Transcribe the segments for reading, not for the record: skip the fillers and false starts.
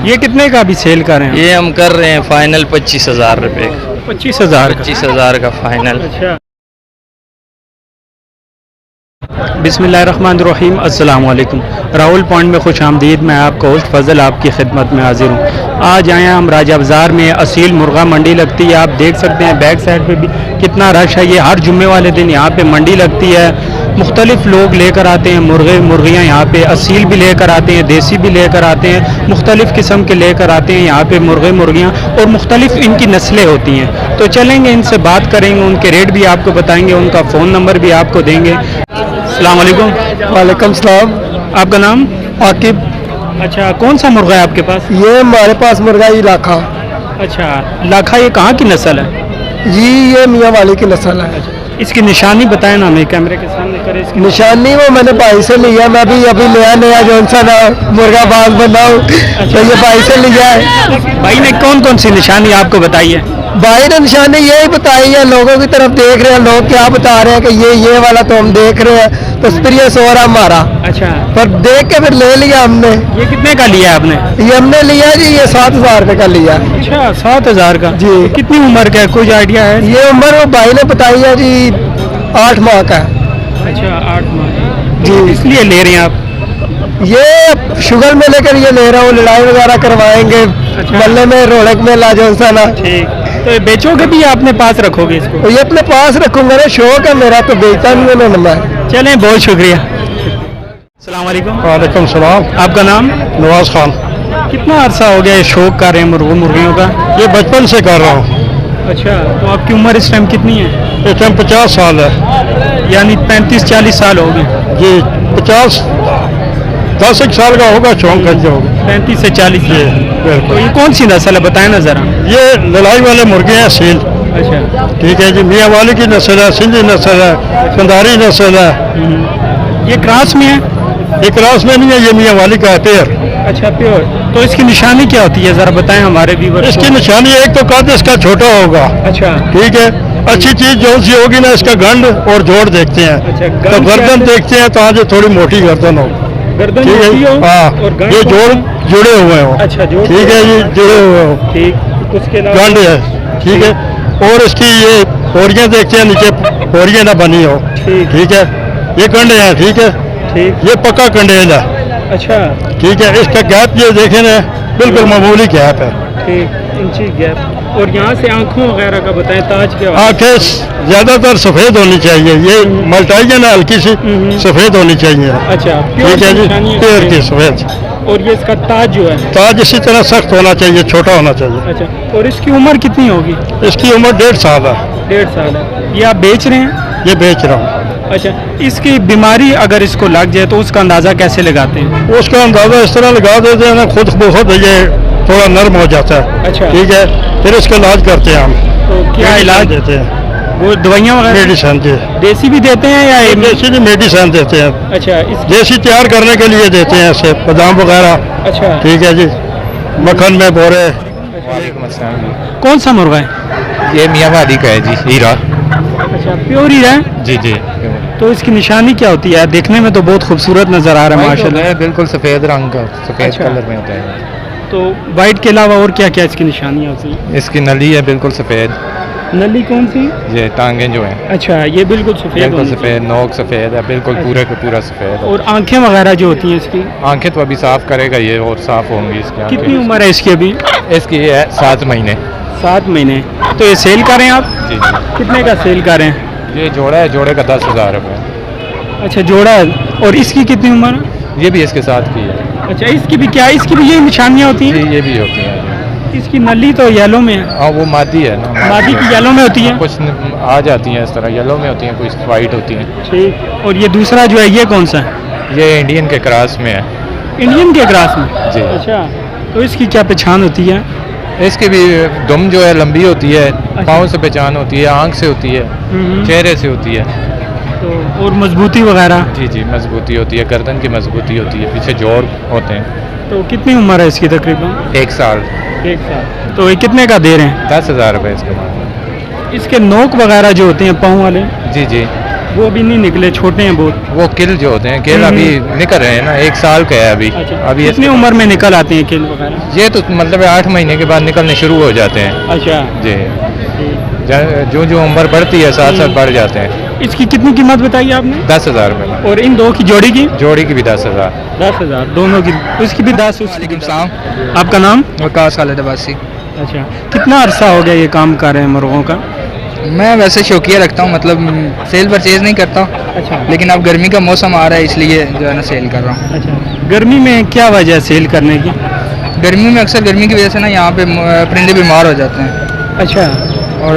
ये कितने का भी सेल कर रहे हैं? ये हम कर रहे हैं फाइनल 25,000 रुपये। 25,000 का? 25,000 का फाइनल। अच्छा। बिस्मिल्लाहिर्रहमानिर्रहीम, अस्सलाम वालेकुम। राहुल पॉइंट में खुश आमदीद। मैं आपका होस्ट फजल आपकी खिदमत में हाजिर हूँ। आज आए हैं हम राजा बाज़ार में। असील मुर्गा मंडी लगती है, आप देख सकते हैं बैक साइड पे भी कितना रश है। ये हर जुम्मे वाले दिन यहाँ पे मंडी लगती है। मुख्तलिफ लोग लेकर आते हैं मुर्गे मुर्गियाँ यहाँ पे, असील भी लेकर आते हैं, देसी भी लेकर आते हैं, मुख्तलिफ किस्म के लेकर आते हैं यहाँ पे मुर्गे मुर्गियाँ, और मुख्तलिफ इनकी नस्लें होती हैं। तो चलेंगे इनसे बात करेंगे, उनके रेट भी आपको बताएंगे, उनका फ़ोन नंबर भी आपको देंगे। अस्सलाम वालेकुम। वालेकुम सलाम। आपका नाम? आकिब। अच्छा, कौन सा मुर्गा है आपके पास? ये हमारे पास मुर्गा ही लाखा। अच्छा, लाखा ये कहाँ की नस्ल है? जी ये मियाँ वाली की नस्ल है। इसकी निशानी बताएं ना, हमें कैमरे के सामने करें इसकी निशानी वो मैंने भाई से लिया, मैं भी अभी नया नया जो सा ना मुर्गा बाग बनाऊँ तो ये भाई से लिया है। भाई ने कौन कौन सी निशानी आपको बताई है? भाई ने निशानी यही बताई है, लोगों की तरफ देख रहे हैं, लोग क्या बता रहे हैं कि ये वाला तो हम देख रहे हैं, तो उस पर ये सो रहा हमारा। अच्छा, पर देख के फिर ले लिया हमने। ये कितने का लिया आपने? ये हमने लिया जी, ये 7,000 रुपये का लिया। अच्छा, 7,000 का जी। कितनी उम्र का है, कुछ आइडिया है? ये उम्र वो भाई ने बताई है जी 8 माह का है। अच्छा, 8 माह जी। इसलिए ले रहे हैं आप? ये शुगर में लेकर ये ले रहा हूँ, लड़ाई वगैरह करवाएंगे मल्ले में, रोड़क में ला जो सा ना। ठीक, तो ये बेचोगे भी या अपने पास रखोगे इसको? तो ये अपने पास रखूंगा ना, शौक है मेरा, तो बेचता नहीं है मैं। चलें, बहुत शुक्रिया। अस्सलाम वालेकुम। वालेकुम सलाम। आपका नाम? नवाज खान। कितना अरसा हो गया ये शौक कर रहे हैं मुर्गियों का? ये बचपन से कर रहा हूँ। अच्छा, तो आपकी उम्र इस टाइम कितनी है? इस टाइम 50 साल है। यानी 35-40 साल होगी? जी 50 10 एक साल का होगा, शौक कर जो 35 से 40। जी तो बिल्कुल। ये कौन सी नस्ल है, बताएं ना ज़रा। ये लड़ाई वाले मुर्गे हैं सील। अच्छा, ठीक है जी, मियाँ वाली की नस्ल है, सिंधी नस्ल है, कंधारी नस्ल है। ये क्रॉस में है? ये क्रॉस में नहीं है, ये मियाँ वाली का है पेयर। अच्छा, प्योर। तो इसकी निशानी क्या होती है, ज़रा बताएं हमारे व्यूअर्स को। इसकी निशानी एक तो कद इसका छोटा होगा। अच्छा, ठीक है, अच्छी चीज जो सी होगी ना, इसका गंड और जोड़ देखते हैं। अच्छा, तो गंड गर्दन क्या है? देखते हैं तो आज थोड़ी मोटी गर्दन हो। गर्दन ठीक मोटी हो है, हाँ, और गंड ये कौन जोड़ सा? जुड़े हुए हो। अच्छा, जोड़ ठीक है जी, जुड़े हुए हो। ठीक, उसके अलावा गंड है। ठीक है, और इसकी ये पोरियां देखते हैं, नीचे पोरियां ना बनी हो। ठीक है, ये कंडे हैं। ठीक है, ठीक। ये पक्का कंडेल है। अच्छा, ठीक है, इसका गैप ये देखें ना, बिल्कुल मामूली गैप है। ठीक, इंची गैप। और यहाँ से आंखों वगैरह का बताएं, ताज क्या? आंखें ज्यादातर सफेद होनी चाहिए, ये मल्टाई है ना, हल्की सी सफेद होनी चाहिए। अच्छा, ठीक है जी, पेड़ की सफेद। और ये इसका ताज जो है? ताज इसी तरह सख्त होना चाहिए, छोटा होना चाहिए। अच्छा, और इसकी उम्र कितनी होगी? इसकी उम्र 1.5 साल है। 1.5 साल है। ये आप बेच रहे हैं? ये बेच रहा हूँ। अच्छा, इसकी बीमारी अगर इसको लग जाए तो उसका अंदाज़ा कैसे लगाते हैं? उसका अंदाजा इस तरह लगा देते हैं ना, खुद बहुत ये थोड़ा नर्म हो जाता है। अच्छा। ठीक है, फिर इसका इलाज करते हैं हम। तो क्या इलाज देते हैं? वो दवाइयाँ वगैरह? मेडिसिन जी, देसी भी देते हैं या देसी भी मेडिसिन देते हैं। अच्छा, देसी तैयार करने के लिए देते हैं, ऐसे बादाम वगैरह। अच्छा, ठीक है जी, मक्खन में बोरे। वालेकुम अस्सलाम। कौन सा मुर्गा है? ये मियाँ वाली का है जी, हीरा। अच्छा, प्योर ही है? जी जी। तो इसकी निशानी क्या होती है? देखने में तो बहुत खूबसूरत नज़र आ रहा है माशाल्लाह। है बिल्कुल सफ़ेद रंग का, सफ़ेद अच्छा। कलर में होता है। तो वाइट के अलावा और क्या क्या इसकी निशानियाँ होती हैं? इसकी नली है बिल्कुल सफ़ेद। नली कौन सी? ये टांगें जो हैं अच्छा, ये बिल्कुल सफ़ेद बिल्कुल होनी सफ़ेद, नोक सफ़ेद है, बिल्कुल पूरे का पूरा सफ़ेद चाहिए। है। और आंखें वगैरह जो होती हैं इसकी? आंखें तो अभी साफ़ करेगा ये, और साफ़ होंगी इसकी आंखें। कितनी उम्र है इसकी अभी? इसकी ये है 7 महीने। 7 महीने। तो ये सेल करें आप? जी जी। कितने का सेल करें? ये जोड़ा है, जोड़े का 10,000 रुपये। अच्छा, जोड़ा है। और इसकी कितनी उम्र है? ये भी इसके साथ की है। अच्छा, इसकी भी क्या, इसकी भी ये निशानियाँ होती जी, हैं? ये भी होती है। इसकी नली तो येलो में है। हाँ, वो मादी है ना, मादी की येलो में होती है? कुछ आ जाती हैं इस तरह, येलो में होती हैं, कुछ वाइट होती हैं। ठीक। और ये दूसरा जो है ये कौन सा है? ये इंडियन के क्रॉस में है। इंडियन के ग्रास में? जी। अच्छा, तो इसकी क्या पहचान होती है? इसकी भी दुम जो है लंबी होती है, पाँव से पहचान होती है, आँख से होती है, चेहरे से होती है। तो और मजबूती वगैरह? जी जी, मजबूती होती है, गर्दन की मजबूती होती है, पीछे जोड़ होते हैं। तो कितनी उम्र है इसकी तकरीबन? 1 साल। 1 साल। तो ये कितने का दे रहे हैं? 10,000 रुपये इसके बाद। इसके नोक वगैरह जो होते हैं पाँव वाले? जी जी, वो भी नहीं निकले, छोटे हैं बहुत। वो किल जो होते हैं किल अभी निकल रहे हैं ना, 1 साल का है अभी। अभी कितनी उम्र में निकल आते हैं किल वगैरह? ये तो मतलब 8 महीने के बाद निकलने शुरू हो जाते हैं अच्छा जी। जो जो उम्र बढ़ती है साथ साथ बढ़ जाते हैं। इसकी कितनी कीमत बताई आपने? 10,000 में, और इन दो की जोड़ी की? जोड़ी की भी 10,000। 10,000 दोनों की, उसकी भी 10। आपका नाम? वकास खालिद अब्बासी। अच्छा, कितना अरसा हो गया ये काम कर रहे हैं मुर्गों का? मैं वैसे शौकिया रखता हूँ, मतलब सेल परचेज नहीं करता, अच्छा लेकिन अब गर्मी का मौसम आ रहा है इसलिए जो है ना सेल कर रहा हूँ। अच्छा, गर्मी में क्या वजह है सेल करने की? गर्मी में अक्सर गर्मी की वजह से ना यहाँ पे परिंदे बीमार हो जाते हैं, अच्छा। और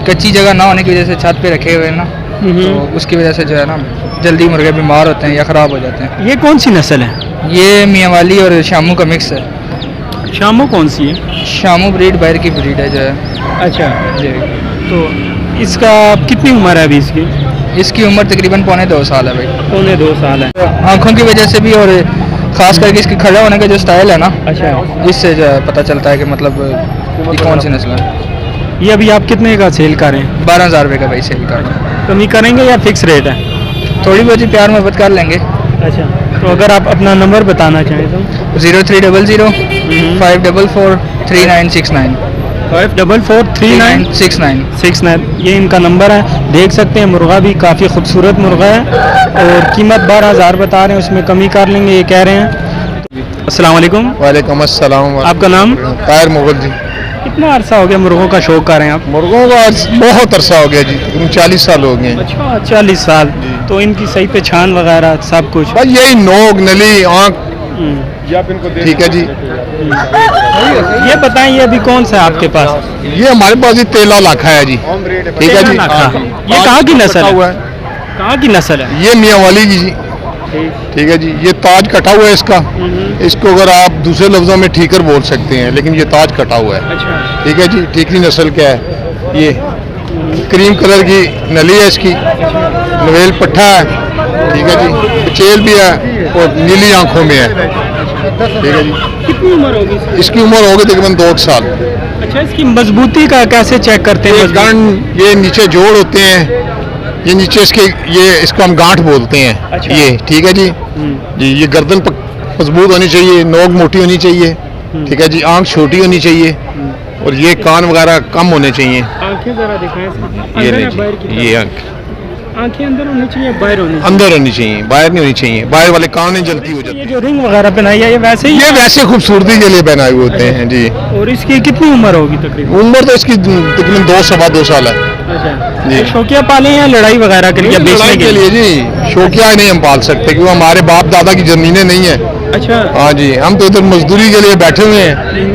कच्ची जगह ना होने की वजह से छत पे रखे हुए हैं ना, तो उसकी वजह से जो है ना जल्दी मुर्गे बीमार होते हैं या ख़राब हो जाते हैं। ये कौन सी नस्ल है? ये मियाँ वाली और शामू का मिक्स है। शामू कौन सी है? शामू ब्रीड बाहर की ब्रीड है जो है। अच्छा, जी, तो इसका कितनी उम्र है अभी इसकी? इसकी उम्र तकरीबन 2.25 साल है भाई। 2.25 साल है। आँखों की वजह से भी, और ख़ास करके इसके खड़े होने का जो स्टाइल है ना, अच्छा, इससे जो है पता चलता है कि मतलब ये कौन सी नस्ल है। ये अभी आप कितने का सेल कर रहे हैं? 12,000 रुपये का भाई सेल कर रहा हूँ। कमी करेंगे या फिक्स रेट है? थोड़ी बहुत ही प्यार मोहब्बत कर लेंगे। अच्छा, तो अगर आप अपना नंबर बताना चाहें तो? 0300 544 3969 5443969। 69। ये इनका नंबर है, देख सकते हैं। मुर्गा भी काफ़ी खूबसूरत मुर्गा है और कीमत 12,000 बता रहे हैं, उसमें कमी कर लेंगे ये कह रहे हैं। अस्सलाम वालेकुम। वालेकुम अस्सलाम। आपका नाम? ताहिर मुगल जी। कितना अरसा हो गया मुर्गों का शौक कर रहे हैं आप? मुर्गों का बहुत अरसा हो गया जी, 40 साल हो गए। अच्छा, 40 साल। तो इनकी सही पहचान वगैरह सब कुछ? बस यही नोक नली आँख, ठीक है जी। ये बताएं, ये अभी कौन सा है आपके पास? ये हमारे पास ही 13 लाख है जी, ठीक है जी। ये कहाँ की नस्ल है? कहाँ की नस्ल है? ये मियाँ वाली की जी, ठीक है जी। ये ताज कटा हुआ है इसका, इसको अगर आप दूसरे लफ्जों में ठीकर बोल सकते हैं, लेकिन ये ताज कटा हुआ है, अच्छा, ठीक है जी। ठीकरी नस्ल क्या है? ये क्रीम कलर की नली है इसकी, नवेल पट्ठा है, ठीक है जी। चेल भी है और नीली आंखों में है, ठीक है जी। कितनी उम्र होगी इसकी? इसकी उम्र होगी तकरीबन 2 साल। अच्छा, इसकी मजबूती का कैसे चेक करते हैं? गांठ, ये नीचे जोड़ होते हैं, ये नीचे इसके, ये इसको हम गांठ बोलते हैं। अच्छा। ये ठीक है जी। जी, ये गर्दन मजबूत होनी चाहिए, नोक मोटी होनी चाहिए, ठीक है जी। आंख छोटी होनी चाहिए और ये कान वगैरह कम होने चाहिए। आंखें जरा दिखाएं इसकी। ये अंदर नहीं या बाहर की चाहिए, ये आंख आंखें अंदर होनी चाहिए, बाहर होनी चाहिए? अंदर होनी चाहिए, बाहर नहीं होनी चाहिए। बाहर वाले कान नहीं जल्दी हो जाते। ये जो रिंग वगैरह पहनाई है, ये वैसे ही? ये वैसे खूबसूरती के लिए पहनाए हुए होते हैं जी। और इसकी कितनी उम्र होगी तकरीबन? उम्र तो इसकी तकरीबन 2-2.25 साल है अच्छा, जी। शौकिया पाले हैं लड़ाई वगैरह के लिए, बेचने के लिए? जी, शौकिया नहीं हम पाल सकते क्योंकि हमारे बाप दादा की जमीनें नहीं है। अच्छा, हाँ जी, हम तो इधर मजदूरी के लिए बैठे हुए हैं,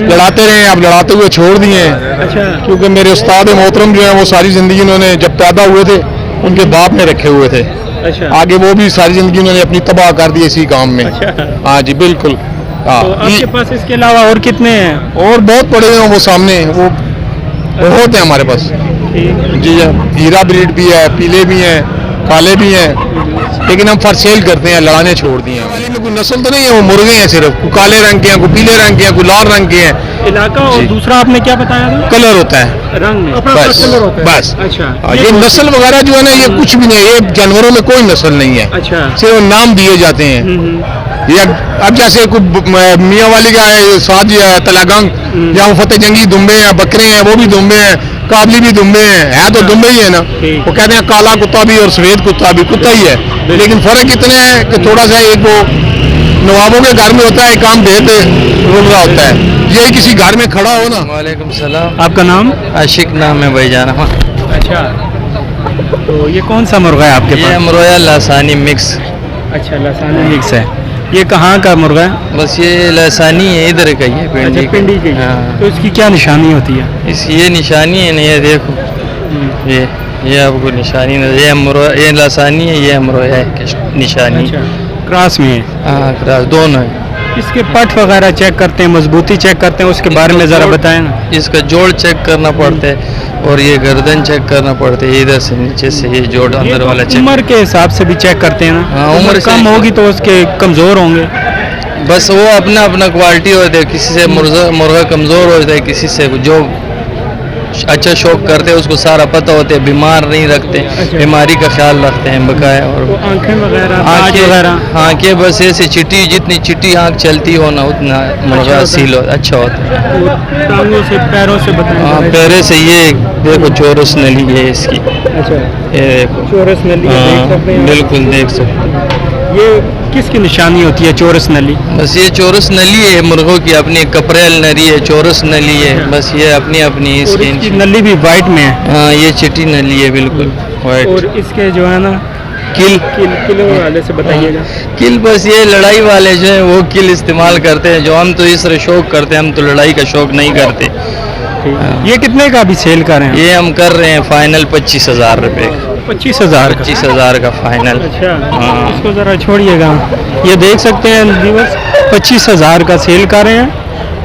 लड़ाते रहे, अब लड़ाते हुए छोड़ दिए हैं। अच्छा, क्योंकि मेरे उस्ताद मोहतरम जो है वो सारी ज़िंदगी उन्होंने जब पैदा हुए थे उनके बाप ने रखे हुए थे, अच्छा। आगे वो भी सारी ज़िंदगी उन्होंने अपनी तबाह कर दी इसी काम में। अच्छा, हाँ जी, बिल्कुल। हाँ, तो आपके पास इसके अलावा और कितने हैं? और बहुत पड़े हुए हैं वो सामने, वो बहुत हैं हमारे पास जी। हीरा ब्रीड भी है, पीले भी हैं, काले भी हैं, लेकिन हम फॉर सेल करते हैं, लड़ाने छोड़ दिए हैं। कोई नस्ल तो नहीं है, वो मुर्गे हैं सिर्फ, कोई काले रंग के हैं, कोई पीले रंग के हैं, कोई लाल रंग के हैं। इलाका और दूसरा आपने क्या बताया था? कलर होता है रंग में? बस, बस। अच्छा, हाँ, ये नस्ल वगैरह जो है ना, ये कुछ भी नहीं है, ये जानवरों में कोई नस्ल नहीं है, अच्छा। सिर्फ नाम दिए जाते हैं। ये अब जैसे कोई मियाँ वाली का है, साज तलागंग या फतेह जंगी दुम्बे हैं, बकरे हैं, वो भी दुम्बे हैं, काबली भी दुम्बे हैं, है तो दुम्बे ही है ना। वो कहते हैं काला कुत्ता भी और सफेद कुत्ता भी कुत्ता ही है, लेकिन फर्क इतना है कि थोड़ा सा एक वो नवाबों के घर में होता है, काम भेद रुल रहा होता है, यही किसी घर में खड़ा हो ना। वालेकुम सलाम। आपका नाम? आशिक नाम है भाईजान। अच्छा, तो ये कौन सा मुर्गा है आपके ये पास? अमरोया लासानी मिक्स। अच्छा, लसानी मिक्स है। ये कहाँ का मुर्गा है? बस ये लासानी है, इधर का, ये पिंडी अच्छा, पिंडी की। हाँ। तो इसकी क्या निशानी होती है? इसकी ये निशानी है ना, ये देखो, ये आपको निशानी नहीं, ये लासानी है, ये अमरोया है की निशानी। अच्छा, क्रॉस में है? हाँ, क्रॉस दोनों है। इसके पट वगैरह चेक करते हैं, मजबूती चेक करते हैं, उसके बारे में ज़रा बताएं ना। इसका जोड़ चेक करना पड़ता है और ये गर्दन चेक करना पड़ता है, इधर से नीचे से ये जोड़ अंदर तो वाला चेक। उम्र के हिसाब से भी चेक करते हैं ना? हाँ, उम्र उम्र कम से- होगी तो उसके कमज़ोर होंगे। बस वो अपना अपना क्वालिटी होता है, किसी से मुर्गा कमज़ोर होता है, किसी से जो अच्छा शौक करते हैं, उसको सारा पता होता है, बीमार नहीं रखते, बीमारी का ख्याल रखते हैं बकाया। और तो आंखें वगैरह, ताज वगैरह, आंखें बस ऐसे चिट्टी, जितनी चिट्टी आंख चलती हो ना उतना मुर्गा असील अच्छा होता है। वो टांगों से पैरों से हाँ, बताएं। पैरे से ये देखो चौरस नली है इसकी, अच्छा, ये देखो। चौरस नली है, देख सकते हैं। बिल्कुल देख सकते हैं। ये किसकी निशानी होती है चौरस नली? बस ये चौरस नली है मुर्गों की, अपनी कपरेल नली है, चौरस नली है, बस ये अपनी अपनी और इसकी इसकी। नली भी वाइट में है। हाँ, ये चिट्टी नली है बिल्कुल वाइट। और इसके जो है ना किल किलो वाले से बताइएगा। किल बस ये लड़ाई वाले जो हैं वो किल इस्तेमाल करते हैं, जो हम तो इस तरह शौक करते हैं, हम तो लड़ाई का शौक नहीं करते। ये कितने का भी सेल कर रहे हैं? ये हम कर रहे हैं फाइनल 25,000 रुपये, 25,000 का। 25,000 का फाइनल। अच्छा, हाँ। इसको ज़रा छोड़िएगा। ये देख सकते हैं व्यूअर्स, 25,000 का सेल कर रहे हैं।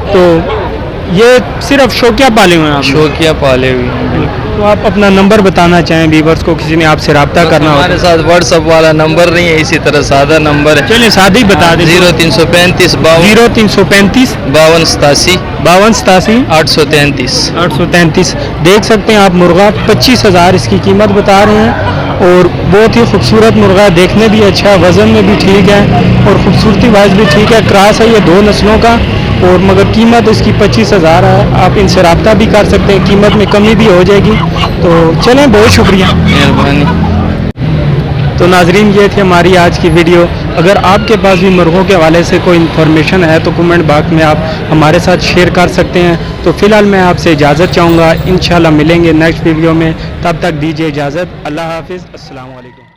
तो ये सिर्फ शौकिया पाले हुए हैं आप? शौकिया पाले हुए हैं। तो आप अपना नंबर बताना चाहें व्यूअर्स को, किसी ने आपसे रब्ता करना हो? हमारे साथ व्हाट्सअप वाला नंबर नहीं है, इसी तरह सादा नंबर है। चलिए सादी बता दें। 0335 0335 52 87 52 87 833। 833। देख सकते हैं आप मुर्गा 25,000 इसकी कीमत बता रहे हैं। और बहुत ही खूबसूरत मुर्गा है, देखने भी अच्छा है, वज़न में भी ठीक है और ख़ूबसूरती वाइज भी ठीक है। क्रॉस है ये 2 नस्लों का, और मगर कीमत इसकी 25,000 है। आप इनसे रब्ता भी कर सकते हैं, कीमत में कमी भी हो जाएगी। तो चलें, बहुत शुक्रिया, मेहरबानी। तो नाजरीन, ये थी हमारी आज की वीडियो। अगर आपके पास भी मुर्गों के हवाले से कोई इन्फॉर्मेशन है तो कमेंट बॉक्स में आप हमारे साथ शेयर कर सकते हैं। तो फ़िलहाल मैं आपसे इजाज़त चाहूँगा, इंशाल्लाह मिलेंगे नेक्स्ट वीडियो में। तब तक दीजिए इजाज़त। अल्लाह हाफिज़, अस्सलाम वालेकुम।